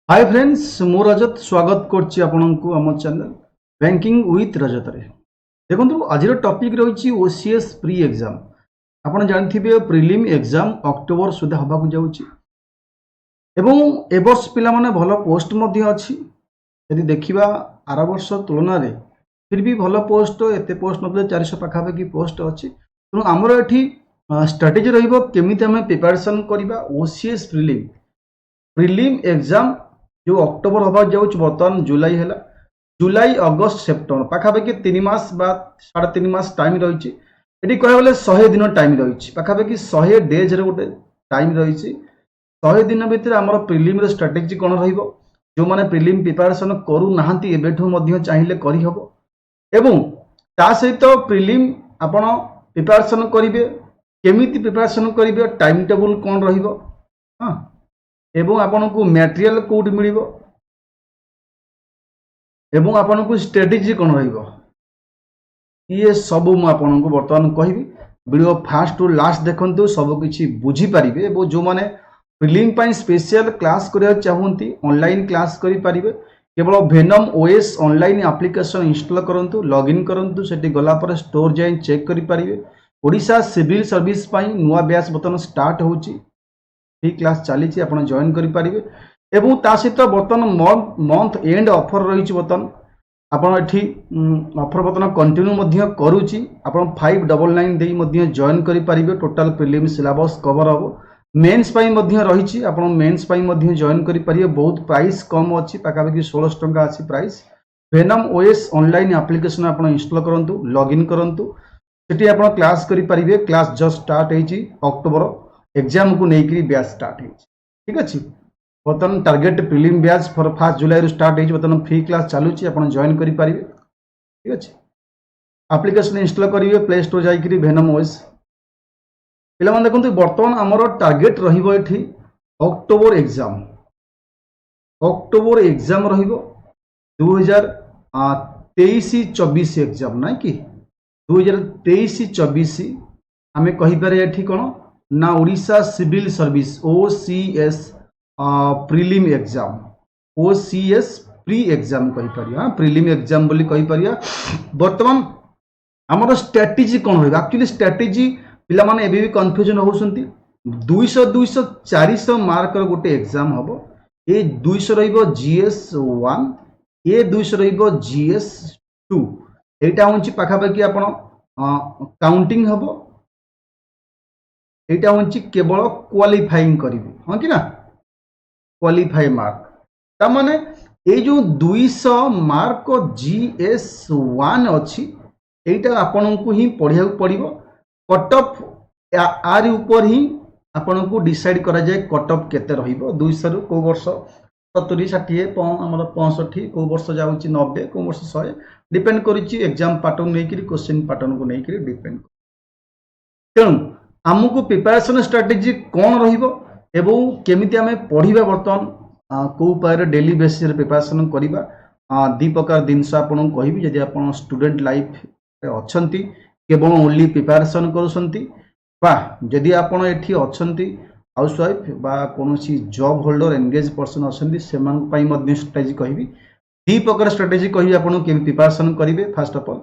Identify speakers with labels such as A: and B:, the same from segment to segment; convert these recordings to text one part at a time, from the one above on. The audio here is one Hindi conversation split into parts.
A: हाय फ्रेंड्स मु रजत स्वागत करछि आपनकु हम चैनल बैंकिंग विथ रजत रे। देखंतु आज टॉपिक रही ओसीएस प्री एग्जाम। आपन जानथिबे प्रीलिम एग्जाम अक्टोबर सुधा हबाकु जाउछि एवं ए वर्ष पिला माने भलो पोस्ट मध्ये अछि। यदि देखिबा आर वर्ष तुलना रे फिर भी भलो पोस्ट एते पोस्ट नबे 400 पाखा की पोस्ट अछि। तो हमर एठी स्ट्रेटजी रहिबो केमिति हमें प्रिपरेशन करिबा ओसीएस प्रीलिम एग्जाम जो अक्टोबर हवा जाऊँ बर्तमान जुलाई है जुलाई अगस्त सेप्टेम्बर पाखापाखि 3 मास बा 3.5 मास टाइम रही ये कहले 100 दिन टाइम रही पाखापाखि 100 डेज गोटे टाइम रही 100 दिन भितर आम प्रिलिम स्ट्राटेजी कौन जो मैंने प्रिलिम प्रिपरेशन करूना चाहिए करहब एवं ता सहित प्रिलिम आपण प्रिपरेशन करेंगे केमिति प्रिपरेशन करेंगे टाइम टेबुल कौन रहिबो हाँ एवं आपन को मटेरियल कोड मिलिबो एवं आपन को स्ट्रेटजी कौन रहिबो ये सब मु आपन को वर्तमान कहबी वीडियो फास्ट टू लास्ट देखंतु सब किछि बुझी परिबे एवं जो माने प्रीलिम पई स्पेशल क्लास करिया चाहंती ऑनलाइन क्लास करि परिबे केवल venom OS online application install करंतु लॉगिन करंतु सेठी गला पर स्टोर जाई चेक करि परिबे ओडिशा सिविल सर्विस पई नुवा बैच वर्तमान स्टार्ट होउची फ्री क्लास चली आप जॉइन करेंगे एवं ता सहित बर्तमान मंथ एंड ऑफर रही बर्तमान आपठी ऑफर बर्तमान कंटिन्यू करुच्ची आप 599 जॉइन करेंगे टोटाल प्रीलिम सिलेबस कवर हम मेन्स रही आप मेन्स जॉइन करेंगे बहुत प्राइस कम अच्छी पाखापाखि 1600 टंका अच्छी price venom OS online application आप इंस्टॉल करूँ लॉगिन करूँ सेठी आप क्लास करेंगे क्लास जस्ट स्टार्ट होती अक्टोबर एग्जाम को लेकर बैच स्टार्ट है ठीक अच्छे बर्तमान target prelim batch for 1 July start हो बर्तमान फ्री क्लास चलुची आप जॉइन करेंगे ठीक अच्छे एप्लिकेशन इंस्टॉल करेंगे प्ले स्टोर जाकि वेनम ओएस पे देखो बर्तमान आमर टारगेट रही अक्टोबर एग्जाम रो 2023-24 एग्जाम ना कि 2023-24 आम कहीपर कौन ना Odisha civil service OCS prelim exam OCS pre exam कहीपर हाँ प्रीलिम एग्जाम बोली कहीपर बर्तमान आमर स्ट्रेटेजी कौन रहा एक्चुअली स्ट्रेटेजी पिला माने एबी भी कंफ्यूजन होउसंती 200 400 मार्क गोटे एग्जाम हम ए 200 रहिबो जीएस 1 ए 200 रहिबो जीएस 2 एटा होंची पाखापाखि आपण काउंटिंग हबो एटा होंची केवल क्वालिफाइंग करिवे हाँ कि ना क्वालिफाई मार्क ता माने ए जो 200 मार्क जीएस 1 अच्छी एटा आपण को ही पढ़िया पड़िबो कट ऑफ आर ऊपर ही आपण को डिसाइड करा जाए कट ऑफ केते रहिबो 200 रु को वर्ष 70 60 हमर 65 को वर्ष जाउची 90 को वर्ष 100 डिपेंड करिछि एग्जाम पैटर्न नै कि क्वेश्चन पैटर्न को नै कि डिपेंड तेणु आमको प्रिपरेशन स्ट्रेटेजी कौन रहिबो एवं केमिति आमे पढ़िबा बर्तमान को उपाय डेली बेसिस प्रिपरेशन करिबा दी प्रकार जिनस आपन कहबी यदि आपन स्टूडेंट लाइफ अछंती केवल ओनली प्रिपरेशन करूसंती बा यदि आपन एठी अछंती हाउसवाइफ बा कोनोसी जॉब होल्डर एंगेज पर्सन अछंती सेमान पई मध्ये स्ट्रेटेजी कहबी दी प्रकार स्ट्रेटेजी कहबी आपन केमि प्रिपरेशन करिवे फर्स्ट ऑफ ऑल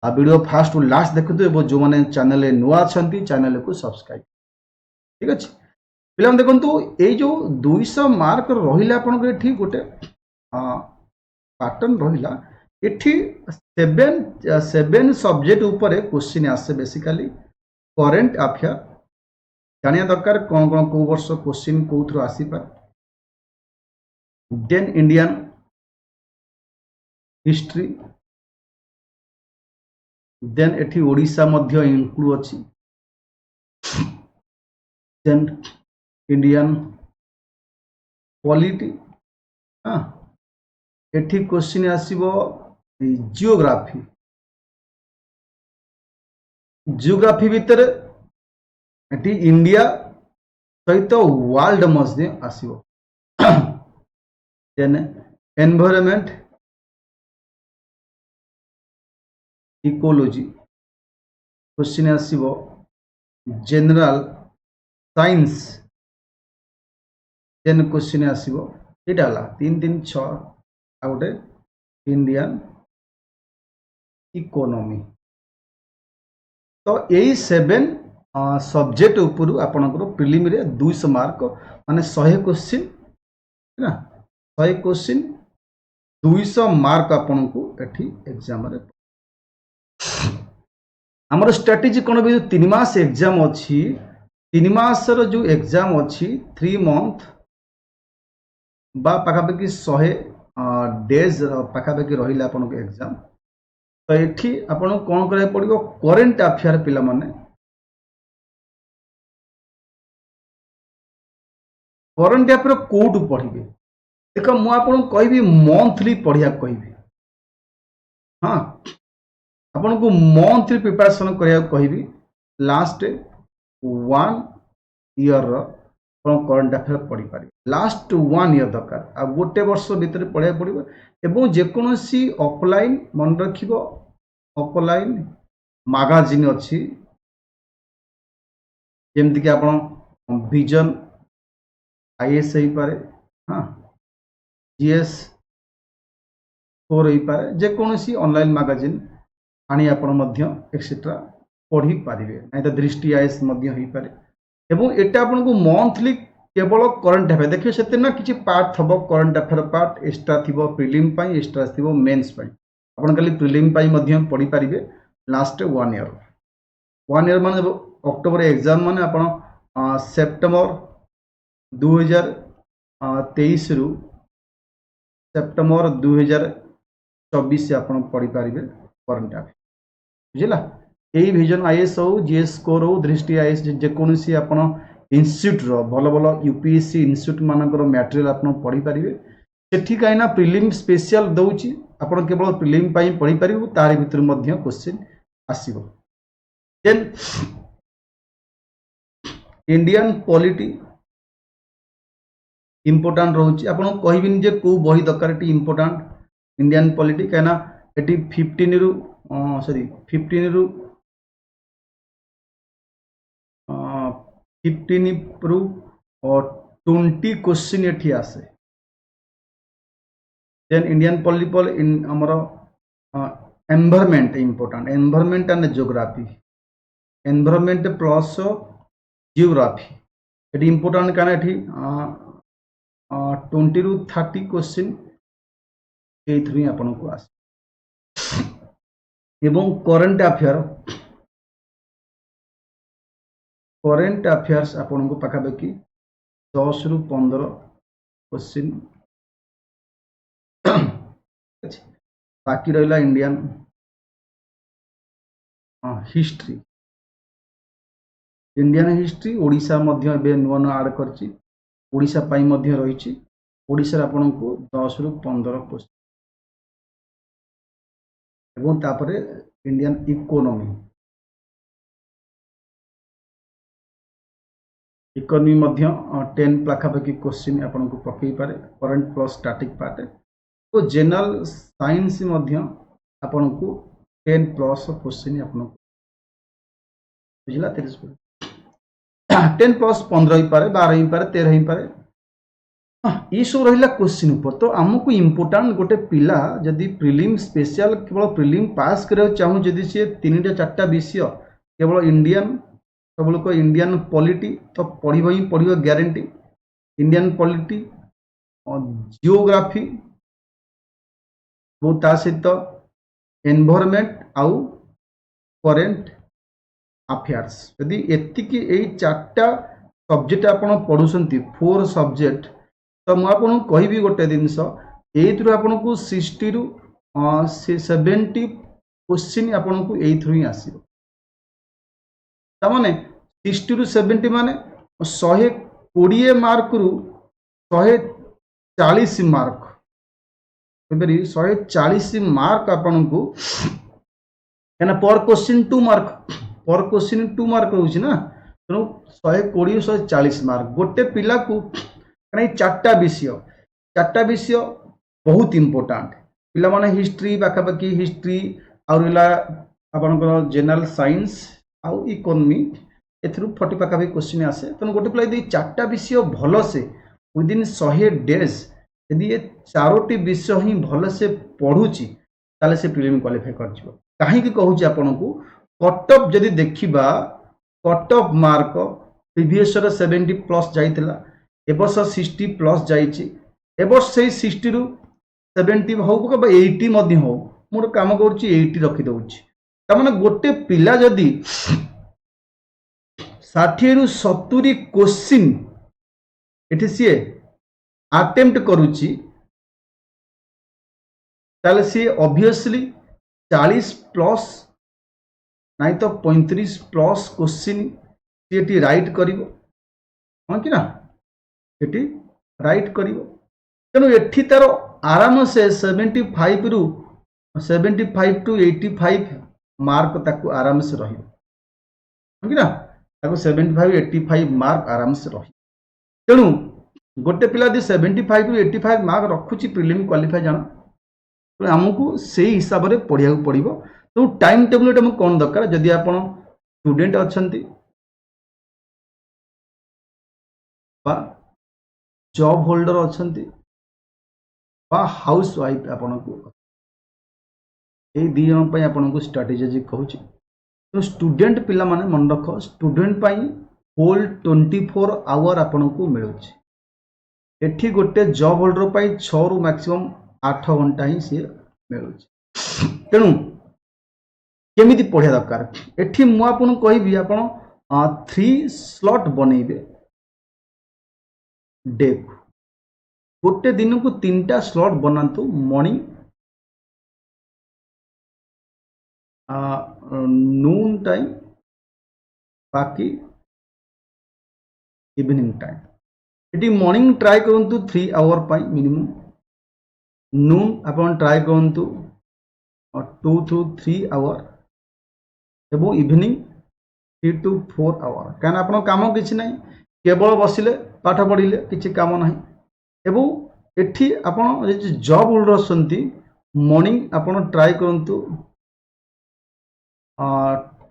A: आ वीडियो फास्ट टू लास्ट देखते एवं जो मैंने चैनल नुआ अच्छा चैनल को सब्सक्राइब ठीक अच्छे पे देखो ये जो 200 मार्क रहा आपन गोटे पैटर्न रहा ये 7 सब्जेक्ट उपरे क्वेश्चन आसे बेसिकली करेंट अफेयर जानिया दरकार कौन कौन को वर्ष क्वेश्चन कौन आसीपार देन इंडियन हिस्ट्री देन एठी ओडिशा मध्य इंक्लूड अछि देन इंडियन पॉलिटी हाँ एठी क्वेश्चन आसीबो जियोग्राफी भितर एठी इंडिया सहित वर्ल्ड मध्य आसीबो देन एनवायरनमेंट इकोलॉजी क्वेश्चन आसीबो जनरल साइंस देन क्वेश्चन आसीबो ଏଇଟା ହେଲା 3 3 6 ଆଉ ଗୋଟେ इंडियन इकोनॉमी तो यही 7 सब्जेक्ट उपरू आपनकर प्रिलिम रे 200 मार्क माने 100 क्वेश्चन ना 100 क्वेश्चन 200 मार्क आपनको एठी एग्जाम रे हमर स्ट्रेटजी कोन भी 3 मास एग्जाम अछि 3 मास रो जो एग्जाम अछि 3 मंथ बा पाखापाखि 100 डेज पाखापाखि रहिला आपनको एग्जाम तो एठी आपन कोन करे पड़िबो करंट अफेयर पिला माने करंट अफेयर कोड पढ़िबे देखो मु आपन कहबी मंथली पढ़िया कहबी हां आपन को मंथली प्रिपरेशन करिया कहबी लास्ट 1 ईयर रो करंट अफेयर पढ़ी पारि लास्ट 1 ईयर दरकार आ गोटे वर्ष भीतर पढ़िया पड़िबो एवं जेकोसी ऑफलाइन मन रखिबो ऑफलाइन मैगजीन अच्छी जमती कि आपण विजन आईएएस हो पारे हाँ जीएस 4 हो पारे जेकोसी ऑनलाइन मैगजीन आनी आपण मध्य एक्सेट्रा पढ़ी पारिबे नहीं तो दृष्टि आईएएस मध्य हो पारे एवं एटा आपण को मंथली केवल करंट अफेयर देखिए से ना किसी पार्ट थब करंट अफेयर पार्ट एक्स्ट्रा थी प्रिलिम पाई एक्स्ट्रा थी मेन्स पाई आपण खाली प्रिलिम पाई मध्य पढ़ी पारिबे लास्ट 1 ईयर मान अक्टोबर एग्जाम माने आपण सेप्टेम्बर 2023 रु सेप्टेम्बर 2024 से आपण पढ़ी पारिबे करंट अफेयर बुझिला यही विजन आईएएस हो जीएस स्कोर हो दृष्टि आईएएस जेकोसी आपण इंस्टीट्यूट रो भलो भलो यूपीएससी इंस्टीट्यूट मानकर मटेरियल आपण पढ़ी पारिबे सेठी काइना प्रिलिम स्पेशल दउची आपण केवल प्रिलिम पाई पढ़ी पारिबो तारि भितर मध्य क्वेश्चन आसीबो देन इंडियन पॉलिटी इंपोर्टेंट रहउची आपण कहबिन जे को बही दरकार टी इंपोर्टेंट इंडियन पॉलिटी काइना एटी 15 रु 15 रु 15 रु और 20 क्वेश्चन एठी आसे देन इंडियन पॉलिटिकल इन हमर environment important environment and geography environment plus geography eighty important काना एठी 20 रु 30 क्वेश्चन एथि आपन को आसे एवं करंट अफेयर्स आपन को पाखापाखि 10 रु 15 क्वेश्चन बाकी रहा इंडियन हिस्ट्री ओडिशा मध्य एबे नुआ नुआ ऐड करछि ओडिशा पाई मध्य रहिछि ओडिशा आपन को 10 रु 15 क्वेश्चन एवं तापरे इंडियन इकोनॉमी मध्य 10 पाखापाखि क्वेश्चन आपन को पकई पारे करंट प्लस स्टैटिक पार्ट तो जनरल साइंस मध्य आपन को 10 प्लस क्वेश्चन आपन बुझला 10 प्लस 15 ही पारे 12 ही पारे 13 ही पारे ये सब रहिला क्वेश्चन ऊपर तो हमको इंपोर्टेंट गोटे पिला जदि प्रिलिम स्पेशल केवल प्रिलिम पास करे चाहू जदि से 3टा 4टा विषय केवल इंडियन सब लोग इंडियन पॉलिटी तो पढ़िब ही पढ़िब ग्यारंटी इंडियन पॉलिटी जियोग्राफी वो ता सहित एनवायरनमेंट आउ करंट अफेयर्स यदि एतिकी एई 4टा सब्जेक्ट आपण पढुसंती 4 सब्जेक्ट तो मु आपण कहबी गोटे जिनस एथरु आपण को 60 रु 70 क्वेश्चन आपण को एथरु ही आसीबो तामाने 60 रु 70 माने 120 मार्क रु 140 मार्क एबेरी 140 मार्क आपण को एना पर क्वेश्चन 2 मार्क रहउछि ना तो 120 140 मार्क गोटे पिला को कने 4टा विषय बहुत इंपोर्टेंट पिला माने हिस्ट्री बाकाबाकी हिस्ट्री आउरला आपनकर जनरल साइंस आउ इकोनॉमी एथरु 40 पाखापाखि क्वेश्चन आसे तो गोटे पिला यदि 4टा विषय भल से विदिन 100 डेज यदि ये चारोटी विषय ही भल से पढ़ुची ताले से प्रिलिम क्वालिफाई कर जिवो काहे कि कहूची आपन को कट ऑफ जदि देखिबा कट ऑफ मार्क प्रीवियस रो 70 प्लस जाइतिला एबस 60 प्लस जाइची एबस से 60 रु 70 हो बा 80 मध्ये हो मोर काम करूची 80 रखि दउची त माने गोटे पिला जदि 60 रु 70 क्वेश्चन एठी सी अटेम्प्ट करूची ताले सी ऑब्वियसली 40 प्लस नहीं तो 35 प्लस क्वेश्चन सी राइट करिवो हाँ कि ना एटी राइट करिवो तेणु एठी तार आराम से 75 रु 75 टू 85 मार्क ताकू आराम से रहिबो हाँ कि ना ताकू 75 85 मार्क आराम से रही तेणु गोटे पिला दी 75 रु 85 मार्क रखुची प्रिलिम क्वालिफाई जाना तो आमको से हिसाब से पढ़िया पड़ो तो टाइम टेबुल कौन दरकार जदि आप स्टूडेंट अच्छा जॉब होल्डर अच्छा हाउस वाइफ आपन को ये दी जन आपन को स्ट्राटेजी कहूँ तो स्टूडेंट पिला माने मन रख स्टूडेंट होल 24 आवर आपन को मिलूँ एठी गोटे जॉब होल्डर पाई 6 रु मैक्सिमम 8 घंटा ही सी मिलूँ तेणु केमिति पढ़िया दरकार एठी मु आपन कहबी आपन 3 स्लॉट बनेबे डे को गोटे दिन को 3टा स्लॉट बनातु मॉर्निंग नून टाइम बाकी इवनिंग टाइम ये मॉर्निंग ट्राई करंतु 3 आवर पाई मिनिमम नून अपन ट्राई करंतु 2 to 3 आवर एवं इवनिंग 3 to 4 आवर क्या आप काम किसी ना केवल बसिले पाठ पढ़िले किसी काम ना एवं एठी आपण जॉब होल्डर असंती मॉर्निंग आपण ट्राई करंतु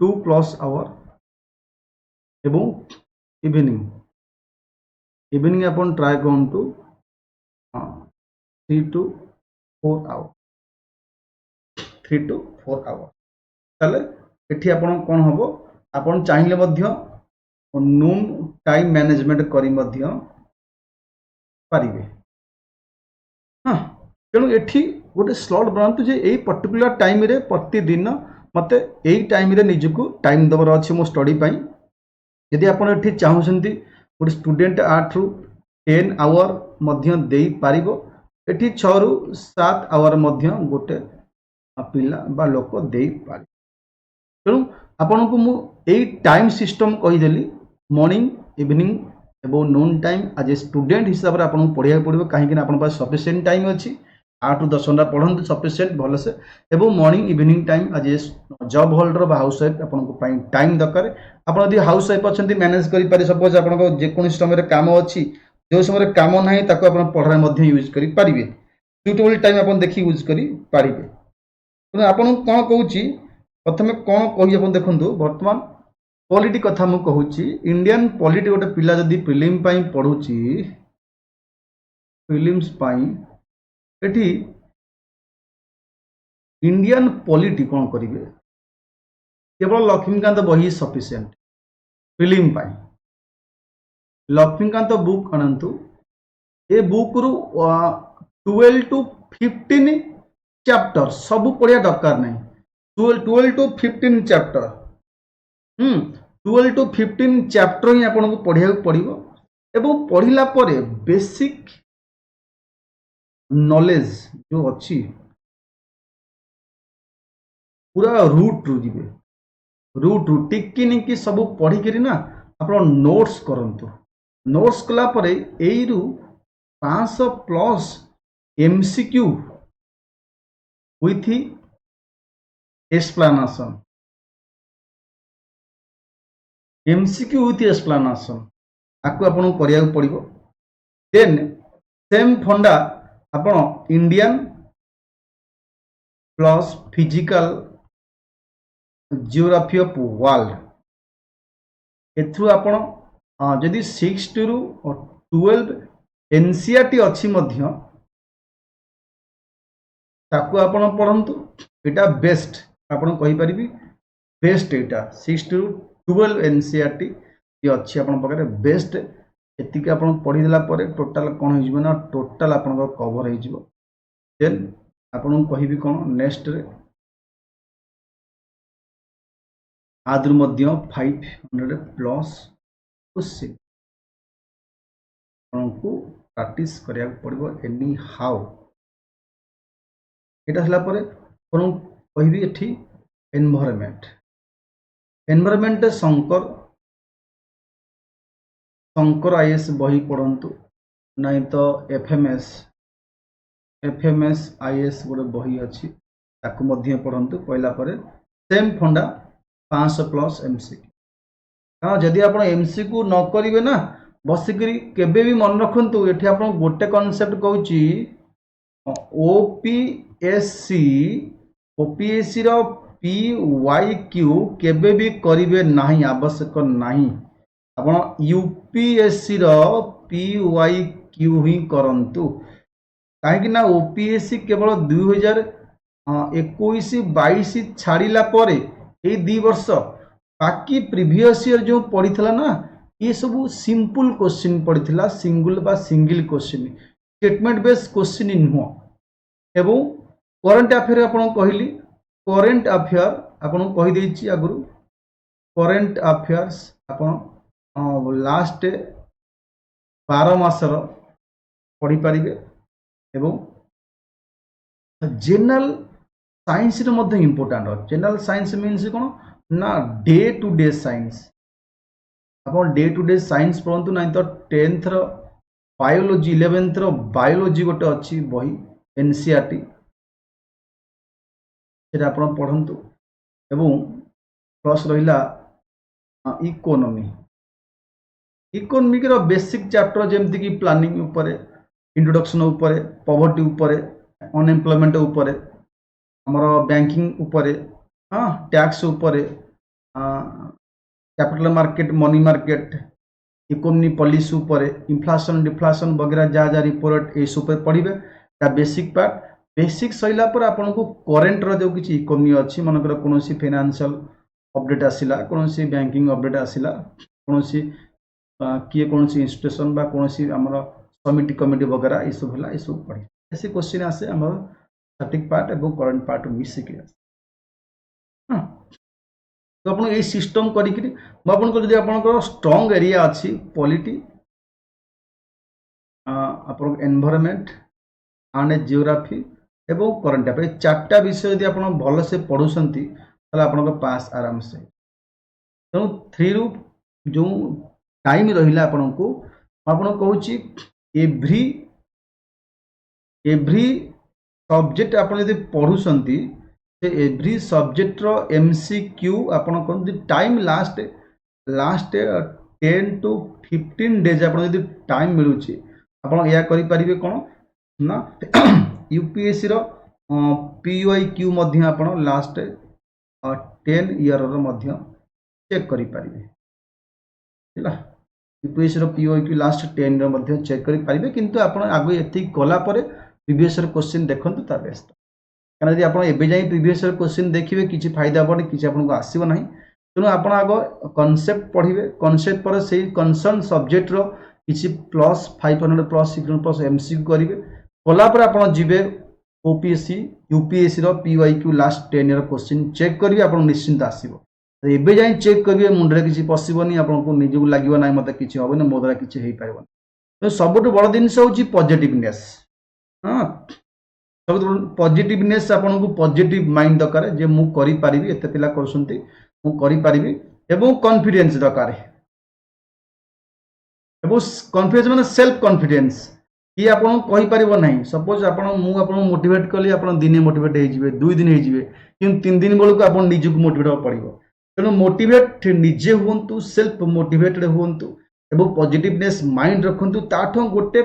A: 2+ आवर एवं इवनिंग आपण ट्राई करंतु 3 to 4 आवर 3 to 4 आवर ताले एठी आपण कोन हबो आपण चाहिले मध्य नून टाइम मैनेजमेंट करी मध्य पारिबे हाँ तेणु एठी गोटे स्लॉट बनातु जे एई पर्टिकुलर टाइम रे प्रतिदिन मते एई टाइम रे निजको टाइम दबर अछि मो स्टडी पाई यदि आपण एठी चाहुसंती गोटे स्टूडेंट 8 रु 10 आवर मध्य देई पारिबो एठी 6 रु 7 आवर मध्य गोटे पिला बा लोक देई पारि तेणु आपण को मु एई टाइम सिस्टम कहि देली मॉर्निंग इवनिंग एवं नून टाइम आज ए स्टूडेंट हिसाब से आपको पढ़ाई पड़ो कहीं सफिशिएंट टाइम अच्छी 8 ରୁ 10 घंटा पढ़ते सफिशिएंट भलसे एवं मॉर्निंग इवनिंग टाइम आज ए जॉब होल्डर बा हाउस वाइफ आपको टाइम दरकार आप हाउस वाइफ अच्छा मैनेज करें सपोज आप जेको समय काम अच्छी जो समय काम ना पढ़ाई यूज करेंगे सुटेबल टाइम आप देखिए यूज करेंगे आपन कौन कहूँ प्रथम कौन कह देखूँ बर्तमान पॉलिटी कथा मु कहूची इंडियन पॉलिटी गोटे पिला जदि प्रिलिम पाई पढ़ुची प्रिलिम्स पाई एठी इंडियन पॉलिटी कौन करिवे केवल लक्ष्मीकांत बही सफिशिएंट प्रिलिम पाई लक्ष्मीकांत बुक अनंतु ए बुक रु 12 to 15 चैप्टर सब पढ़िया दरकार नहीं 12 to 15 चैप्टर 12 to 15 चैप्टर ही आपको पढ़िया पड़ो एवं पढ़ला बेसिक नॉलेज जो अच्छी पूरा रूट रू जी रूट रू टिकी निकी सब पढ़ी ना आप नोट्स करंतु नोट्स कला यही रु 500+ MCQ with explanation MCQ with explanation आपको आपन करिया पड़ो देन सेम फंडा आपण Indian plus physical geography of world एथु आपण जदि 6 to 12 NCERT अच्छी मध्य ताकू आपण पढ़ंतु एटा बेस्ट आपण कहि परिबी बेस्ट एटा 6 to 12 एनसीईआरटी ये अच्छी आपण पाखरे बेस्ट एतिक आपण पढ़ी देला परे टोटल कोन हो जिवो ना टोटल आपण को कवर हो जिवो देन आपण कहिबी कोन नेक्स्ट रे आदर मध्य 500 प्लस क्वेश्चन आपको प्रैक्टिस करिया पड़िबो एनी हाउ एटा हला परे कोन कहिबी एठी environment environment Shankar Shankar IAS बही पढ़ंतु नहीं तो एफएमएस आईएएस गोटे बही अच्छी ताकू मध्य पढ़ंतु पहला परे सेम फंडा 500 प्लस एमसीक्यू कारण जदि आप एमसीक्यू न करेंगे ना बसिकी केबे भी मन रखु ये आप गोटे कॉन्सेप्ट कहूँ ओपीएससी रो पीवाईक्यू केबे भी करेंगे नहीं आवश्यक नहीं आप यूपीएससी रो पीवाईक्यू ही करंतु कहीं ना ओपीएससी केवल 2021-22 छाड़िला परे ये 2 वर्ष बाकी प्रीवियस ईयर जो पड़ी थला ना ये सब सिंपल क्वेश्चन पड़ी थला single question statement based question नुह एवं करंट अफेयर आपन कहली करंट अफेयर आपन कहि देछि आगुरु करंट अफेयर्स आपन लास्ट 12 मासर पढ़ी पारिबे एवं जनरल साइंस रे मध्य इंपोर्टेंट जनरल साइंस मीन्स कौन ना डे टू डे साइंस आप डे टू डे साइंस पढ़ु ना तो 10th बायोलॉजी 11th बायोलॉजी गोटे अच्छी बही एनसीईआरटी से आप पढ़ु एवं प्लस रहा इकोनॉमिक रो बेसिक चैप्टर जमती कि प्लानिंग उपरे इंट्रोडक्शन उपरे पॉवर्टी उपरे अनएम्प्लॉयमेंट उपरे हमर बैंकिंग उपरे हाँ टैक्स उपरे capital market money market economy policy उपरे इन्फ्लेशन डिफ्लेशन वगैरह जहाँ जहाँ रिपोर्ट ये सब पढ़े बेसिक पार्ट बेसिक सैला पर आपन को करेन्ट रो जो किसी इकोनॉमी अच्छी मनकर कौन फाइनेंशियल अपडेट आसला कौन बैंकिंग अपडेट आसला कौन किए कौन इंस्टीट्यूशन बा कौन समिटी कमिटी वगैरह ये सब है ये सब पढ़े ऐसे क्वेश्चन आसे आम स्टैटिक पार्ट और करंट पार्ट मिसिक हाँ तो आप ये सिस्टम करी आपंकर स्ट्रंग एरिया अच्छी पॉलिटी आप एनवायरनमेंट एंड जियोग्राफी एवं करंट अफेयर चार्टा विषय यदि आप भल से पढ़ुंट आप पास आराम से तेणु 3 रु जो टाइम रहा आपन को कहूँ एव्री सब्जेक्ट आप पढ़ुंट एव्री सब्जेक्ट रो एमसीक्यू आपन कहते टाइम लास्ट 10 to 15 डेज आप टाइम मिलूँ आप या करें कौन ना यूपीएससी रो पीवाईक्यू मध्य आप लास्ट 10 ईयर चेक करें यूपीएससी रो पीवाईक्यू लास्ट 10 ईयर चेक करें किंतु आप आगे ये गलापर प्रीवियस क्वेश्चन देखते बेस्ट कारण यदि आप प्रीवियस क्वेश्चन देखिए किसी फायदा पड़े किसी आपको आसो ना तेणु आप आग कनसेप्ट पढ़े कनसेप्ट पर से कनसर्न सब्जेक्ट रो किसी प्लस 500 प्लस 600 प्लस एमसीक्यू करेंगे कलापर आप जी ओपीएससी यूपीएससी रो PYQ last 10 year question check करेंगे आप निश्चिंत आसो एबे जाए चेक करेंगे मुंडे किसी पशनी आपको निजक लगे ना मत कि हम मो द्वारा किसी हो पार तो सब बड़ जिनस हूँ पॉजिटिवनेस हाँ सब पॉजिटिवनेस आपको पॉजिटिव माइंड दरकार जे मु करि पारिबी एते पिला करसंती मु करि पारिबी एवं कॉन्फिडेंस दरकार एवं कॉन्फिडेंस माने सेल्फ कॉन्फिडेंस कि आपन कहि पारिबो नहीं सपोज आपन मोटिवेट कली आपन दिने मोटिवेट हो जिवे 2 दिन हो जिवे कि 3 दिन बेलू आपन निजक मोटिवेट हो पड़िबो तेणु मोटिवेट निजे हुंतु सेल्फ मोटिवेटेड हुंतु एवं पॉजिटिवनेस माइंड रखंतु ताठो गोटे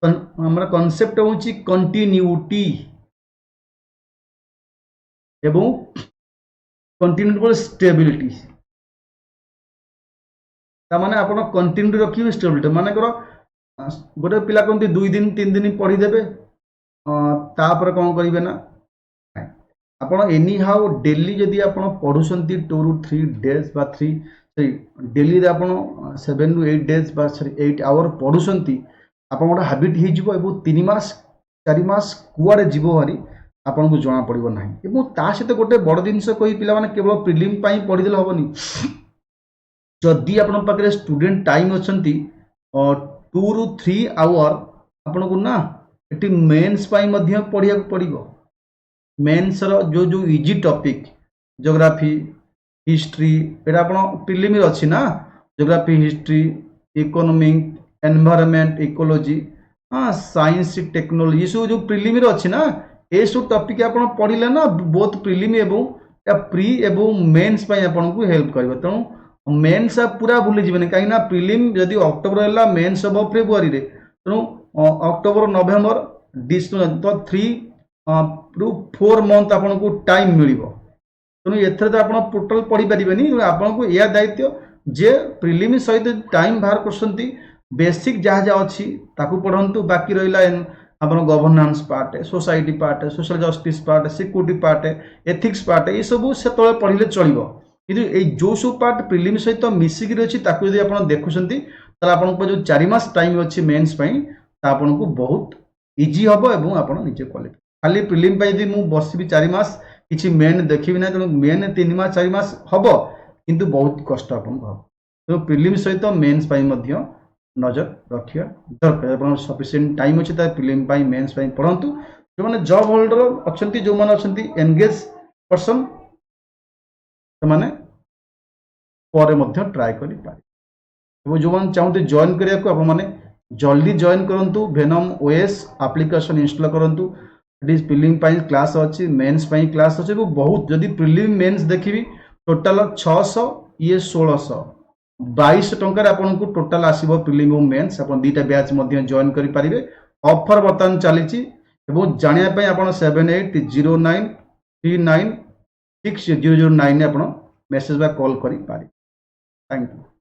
A: हमारा कॉन्सेप्ट होची कंटिन्यूटी एवं कंटिन्यूटी स्टेबिलिटी माने आप कंटिन्यूटी रखिए स्टेबिलिटी माने गोटे पिला कहते 2 दिन 3 दिन पढ़ीदे तापर कौन करेंगे ना आपण एनी हाउ डेली जदि आपण पढ़ुंट 2 ରୁ 3 डेज बा 3 डेली आपण 7 ରୁ 8 डेज बा 8 आवर पढ़ुंट आप गोटे हाबिट हो 3 मास 4 मास कुआड़े जीव भारी आपन को जना पड़ो ना सहित गोटे बड़ जिनस कही पिला माने केवल प्रिलिम पढ़ीदे हेनी जदि आपण पाखे स्टूडेंट टाइम अच्छा 2 ରୁ 3 आवर आपन को ना ये मेन्स पढ़िया पड़ो मेन्स जो जो इजी टॉपिक ज्योग्राफी हिस्ट्री एटा आपण प्रिलिम अच्छी ना geography history economic environment ecology हाँ साइंस टेक्नोलॉजी सब जो प्रिलिम अच्छी ना ये सब टॉपिक आपण पढ़ले ना बहुत प्रिलिम एवं प्री एवं मेन्स आपन को हेल्प कर तेणु मेन्स पूरा भूली जीवन कहीं प्रिलिम जदि अक्टोबर है मेन्स हम फेब्रुआरी तेणु अक्टोबर नवेम्बर डिसेम्बर तो 3 ରୁ 4 मंथ आपन को टाइम मिल तेणु एथर तो आप टोटाल पढ़ी पारे आपन को यह दायित्व जे प्रिलिम सहित टाइम बाहर कर बेसिक जहाँ जहाँ अच्छी ताकू पढ़ंतु बाकी रहा आप governance part society part social justice part security part ethics part ये सब से पढ़ले चलो कि जो सब पार्ट प्रिलिम सहित मिसिकी अच्छी जब आप देखुं आपन जो 4 मास टाइम अच्छी मेन्स आपन को बहुत इजी हम और आप निजे क्वालिफाई खाली प्रिलिम यदि मुझे बसबी 4 मास किसी मेन देखी ना तेणु मेन 3 मास 4 मास हम किंतु बहुत कष्ट आपन हम तेणु प्रिलिम सहित मेन्स नजर रखा दरकार सफिशिएंट टाइम अच्छे प्रिलिम मेन्स पढ़ंतु जो मैंने जॉब होल्डर अच्छा जो मैंने अच्छा एनगेज पर्सन से ट्राए कर जो मैंने चाहते जॉइन करने जल्दी जॉइन करूँ वेनम ओएस एप्लिकेशन इंस्टॉल करूँ प्रिलिम क्लास अच्छी मेन्स क्लास अच्छे बहुत जदि प्रिलिम मेन्स देखी टोटाल 600 ये 1600 22 टंकार आपन को टोटाल आसीबो प्रिलिम और मेन्स आपन दीटा बैच जॉइन करि पारिबे ऑफर बर्तमान चली जानिया पई आपन 7809396009 आपन मेसेज बा कॉल करि पारि थैंक यू।